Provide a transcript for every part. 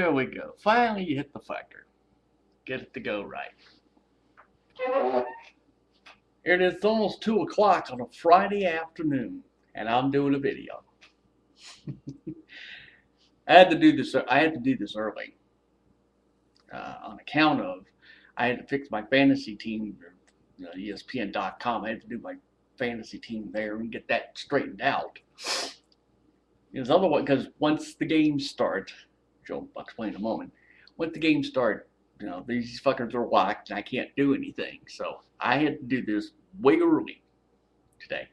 There we go. Finally, you hit the factor. Get it to go right. It is almost 2 o'clock on a Friday afternoon, and I'm doing a video. I had to do this early on account of I had to fix my fantasy team, ESPN.com. I had to do my fantasy team there and get that straightened out. Because once the games start, which I'll explain in a moment, once the games start, these fuckers are locked and I can't do anything. So I had to do this way early today.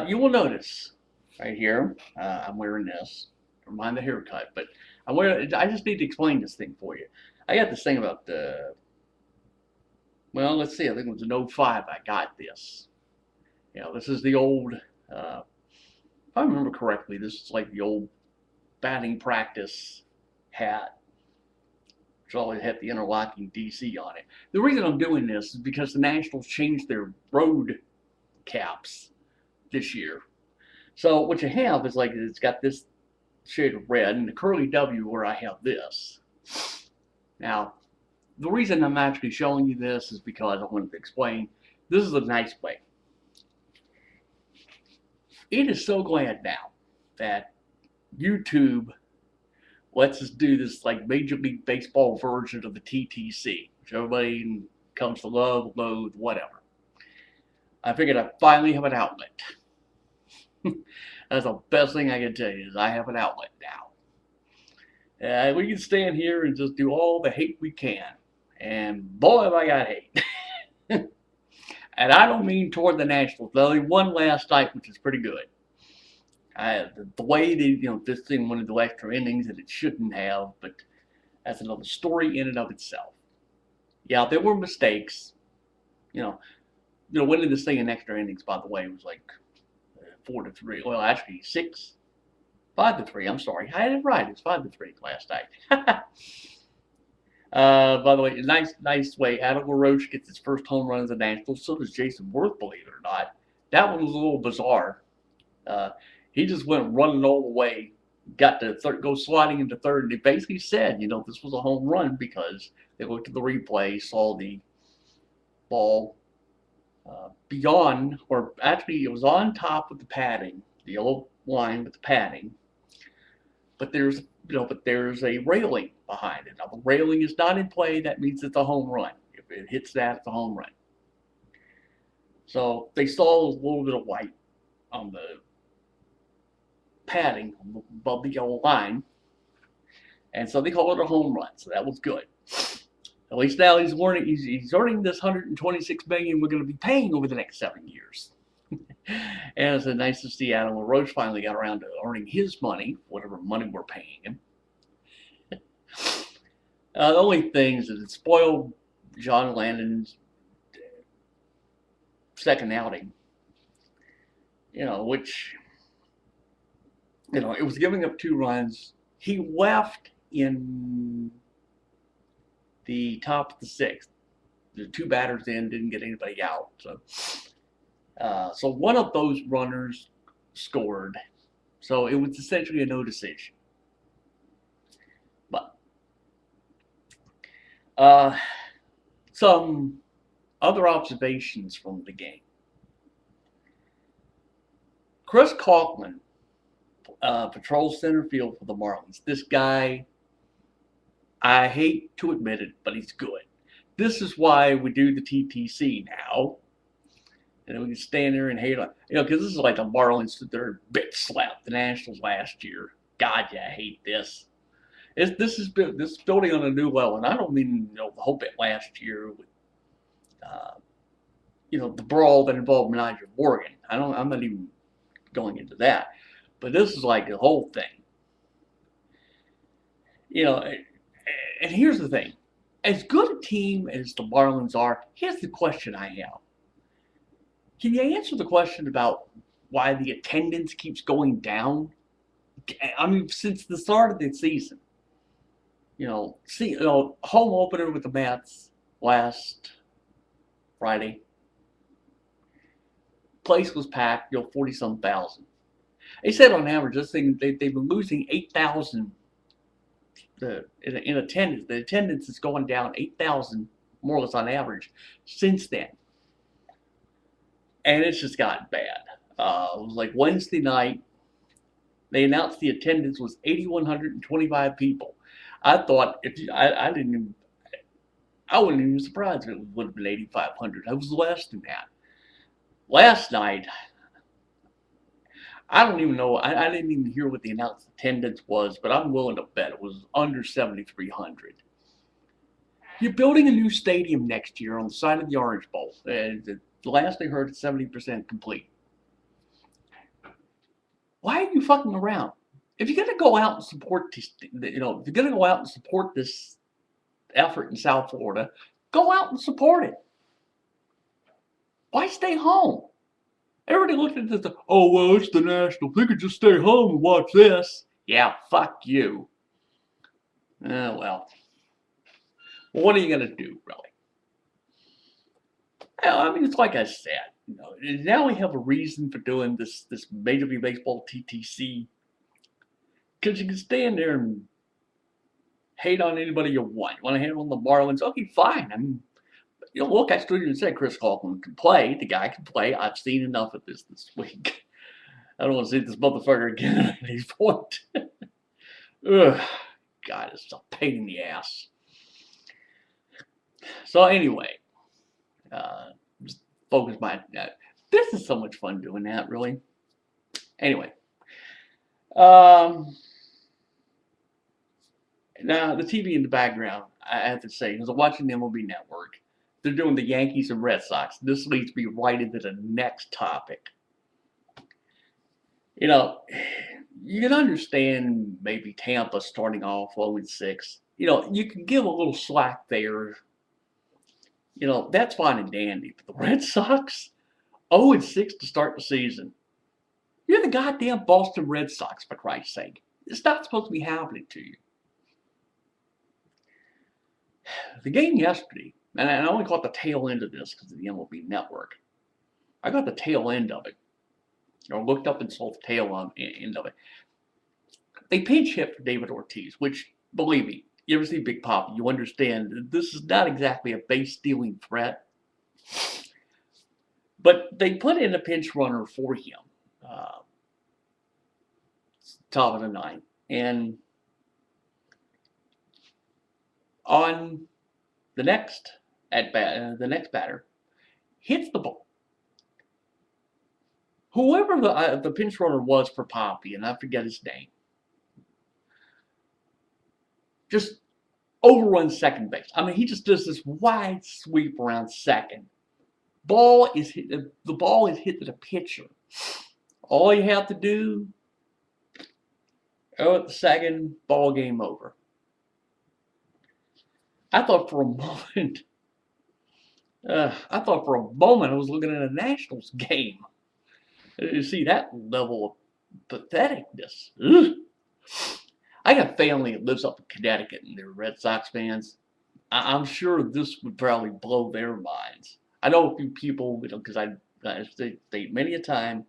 You will notice right here, I'm wearing this. Never mind the haircut, but I just need to explain this thing for you. I got this thing about well, let's see, I think it was an 05 I got this. This is the old, if I remember correctly, this is like the old batting practice hat, which always had the interlocking DC on it. The reason I'm doing this is because the Nationals changed their road caps this year. So what you have is it's got this shade of red and the curly W where I have this. Now, the reason I'm actually showing you this is because I wanted to explain this is a nice way. It is so glad now that YouTube lets us do this like Major League Baseball version of the TTC, which everybody comes to love, loathe, whatever. I figured I finally have an outlet. That's the best thing I can tell you is I have an outlet now. We can stand here and just do all the hate we can. And boy, have I got hate. And I don't mean toward the Nationals. They only won last night, which is pretty good. The way this thing went into extra innings that it shouldn't have, but that's another story in and of itself. Yeah, there were mistakes. Winning this thing in extra innings, by the way, was like 4-3. Well, actually 5-3. I'm sorry, I had it right. It's 5-3 last night. By the way, nice way. Adam LaRoche gets his first home run as a National. So does Jason Worth, believe it or not. That one was a little bizarre. He just went running all the way, got to go sliding into third, and he basically said, this was a home run because they looked at the replay, saw the ball beyond, or actually it was on top of the padding, the yellow line with the padding, but there's a railing behind it. Now the railing is not in play. That means it's a home run. If it hits that, it's a home run. So they saw a little bit of white on the padding above the yellow line, and so they call it a home run. So that was good. At least now he's earning this $126 million we're going to be paying over the next 7 years. And it's nice to see Adam LaRoche finally got around to earning his money, whatever money we're paying him. The only thing is that it spoiled John Landon's second outing. Which, it was giving up 2 runs. He left in the top of the 6th. The 2 batters in, didn't get anybody out. So one of those runners scored. So it was essentially a no decision. But some other observations from the game. Chris Coughlin patrols center field for the Marlins. This guy, I hate to admit it, but he's good. This is why we do the TTC now. And we can stand there and hate on, because this is like the Marlins that they're bitch slapped the Nationals last year. God, yeah, I hate this. This is building on a new level, and I don't mean the whole bit last year with the brawl that involved Nigel Morgan. I'm not even going into that, but this is like the whole thing. And here's the thing: as good a team as the Marlins are, here's the question I have. Can you answer the question about why the attendance keeps going down? I mean, since the start of the season. Home opener with the Mets last Friday. Place was packed, 40-some thousand. They said on average, this thing they've been losing 8,000 in attendance. The attendance has gone down 8,000 more or less on average since then, and it's just gotten bad. It was like Wednesday night. They announced the attendance was 8,125 people. I thought if you, I didn't even, I wouldn't even be surprised if it would have been 8,500. I was less than that. Last night, I don't even know. I didn't even hear what the announced attendance was, but I'm willing to bet it was under 7,300. You're building a new stadium next year on the side of the Orange Bowl. And the last I heard, it's 70% complete. Why are you fucking around? If you're gonna go out and support this, if you're gonna go out and support this effort in South Florida, go out and support it. Why stay home? Everybody looked at this, oh, well, it's the National. They could just stay home and watch this. Yeah, fuck you. Well, what are you going to do, really? Well, I mean, it's like I said. Now we have a reason for doing this Major League Baseball TTC. Because you can stand there and hate on anybody you want. You want to hate on the Marlins? Okay, fine. I mean, look, I stood here and said Chris Kaufman can play. The guy can play. I've seen enough of this week. I don't want to see this motherfucker again at any point. Ugh, God, it's a pain in the ass. So anyway, just focus my. This is so much fun doing that, really. Anyway, now the TV in the background, I have to say, because I'm watching the MLB Network. They're doing the Yankees and Red Sox. This leads me right into the next topic. You can understand maybe Tampa starting off 0-6. You can give a little slack there. That's fine and dandy. But the Red Sox, 0-6 to start the season. You're the goddamn Boston Red Sox, for Christ's sake. It's not supposed to be happening to you. The game yesterday, and I only caught the tail end of this because of the MLB Network. I got the tail end of it. Looked up and saw the tail end of it. They pinch hit for David Ortiz, which, believe me, you ever see Big Papa, you understand this is not exactly a base stealing threat. But they put in a pinch runner for him, top of the ninth, and on the next the next batter hits the ball. Whoever the pinch runner was for Poppy, and I forget his name, just overruns second base. I mean, he just does this wide sweep around second. The ball is hit to the pitcher. All you have to do, at the second, ball game over. I thought for a moment I was looking at a Nationals game. You see that level of patheticness. Ugh. I got family that lives up in Connecticut and they're Red Sox fans. I'm sure this would probably blow their minds. I know a few people, because I state many a time,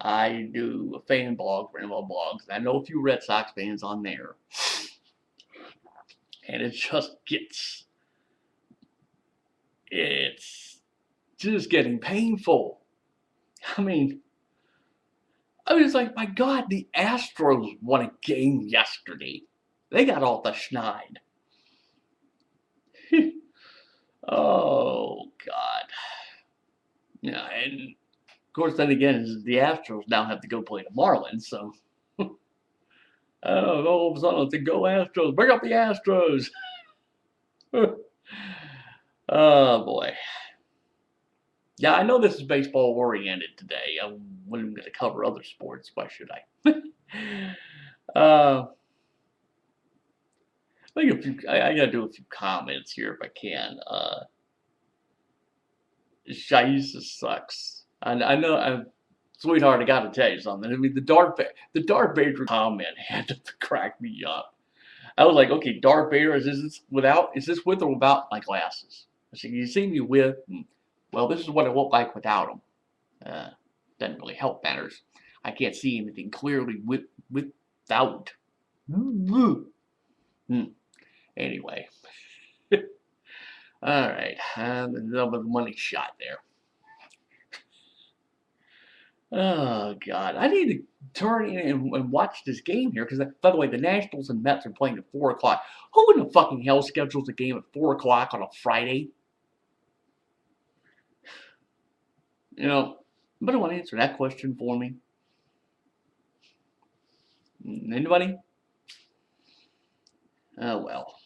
I do a fan blog for ML blogs, and I know a few Red Sox fans on there. And it's just getting painful. I mean, I was like, my God, the Astros won a game yesterday. They got all the schneid. Oh, God. Yeah, and of course, then again, the Astros now have to go play the Marlins, so. All of a sudden, it's go Astros. Bring up the Astros. Oh, boy. Yeah, I know this is baseball oriented today. I wasn't going to cover other sports. Why should I? I got to do a few comments here if I can. Shaisa sucks. I know, sweetheart, I got to tell you something. I mean, the Darth Vader comment had to crack me up. I was like, okay, Darth Vader, is this with or without my glasses? I said, you see me with, well, this is what it looked like without them. Doesn't really help matters. I can't see anything clearly without. Hmm. Anyway. All right. Another money shot there. Oh God, I need to turn in and watch this game here because, by the way, the Nationals and Mets are playing at 4 o'clock. Who in the fucking hell schedules a game at 4 o'clock on a Friday? You know, anybody want to answer that question for me? Anybody? Oh well.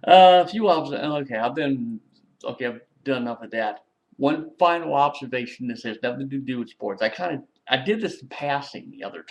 A few observations. Okay, I've done enough of that. One final observation. This has nothing to do with sports. I did this in passing the other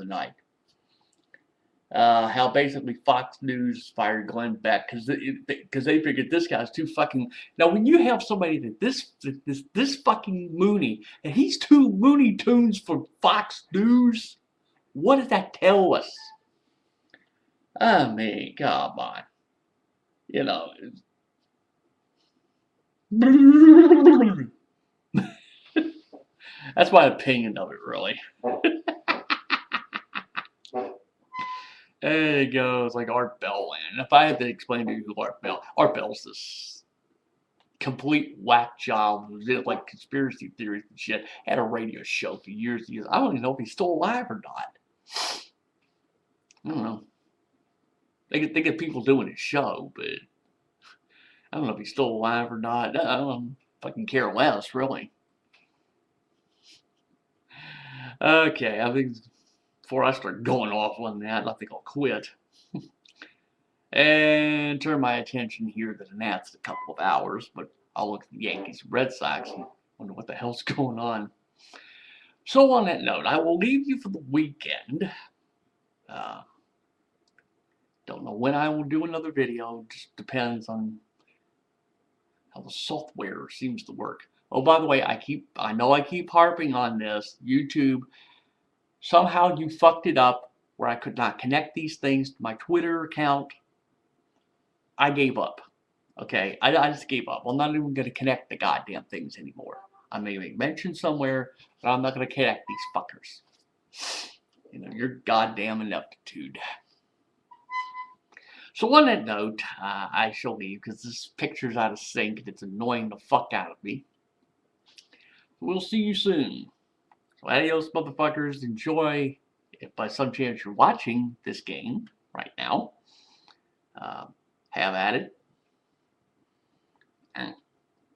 night. How basically Fox News fired Glenn Beck because they figured this guy's too fucking. Now, when you have somebody that this fucking Mooney and he's too Looney Tunes for Fox News, what does that tell us? I mean, come on, you know. That's my opinion of it, really. There it goes, like Art Bell. And if I had to explain to you who Art Bell's this complete whack job who did like conspiracy theories and shit. Had a radio show for years and years. I don't even know if he's still alive or not. I don't know. They get people doing his show, but I don't know if he's still alive or not. I don't fucking care less, really. Okay, I think before I start going off on that, I think I'll quit. And turn my attention here to the Nats in a couple of hours, but I'll look at the Yankees and Red Sox and wonder what the hell's going on. So on that note, I will leave you for the weekend. Uh, don't know when I will do another video. Just depends on how the software seems to work. Oh, by the way, I know I keep harping on this. YouTube, somehow you fucked it up where I could not connect these things to my Twitter account. I gave up. Okay, I just gave up. I'm not even going to connect the goddamn things anymore. I may make mention somewhere, but I'm not going to connect these fuckers. You know, your goddamn ineptitude. So on that note, I shall leave because this picture's out of sync and it's annoying the fuck out of me. We'll see you soon. So adios, motherfuckers. Enjoy, if by some chance you're watching this game right now, have at it.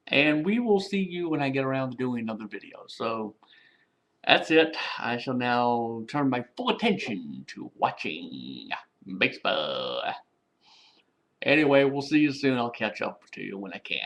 And we will see you when I get around to doing another video. So that's it. I shall now turn my full attention to watching baseball. Anyway, we'll see you soon. I'll catch up to you when I can.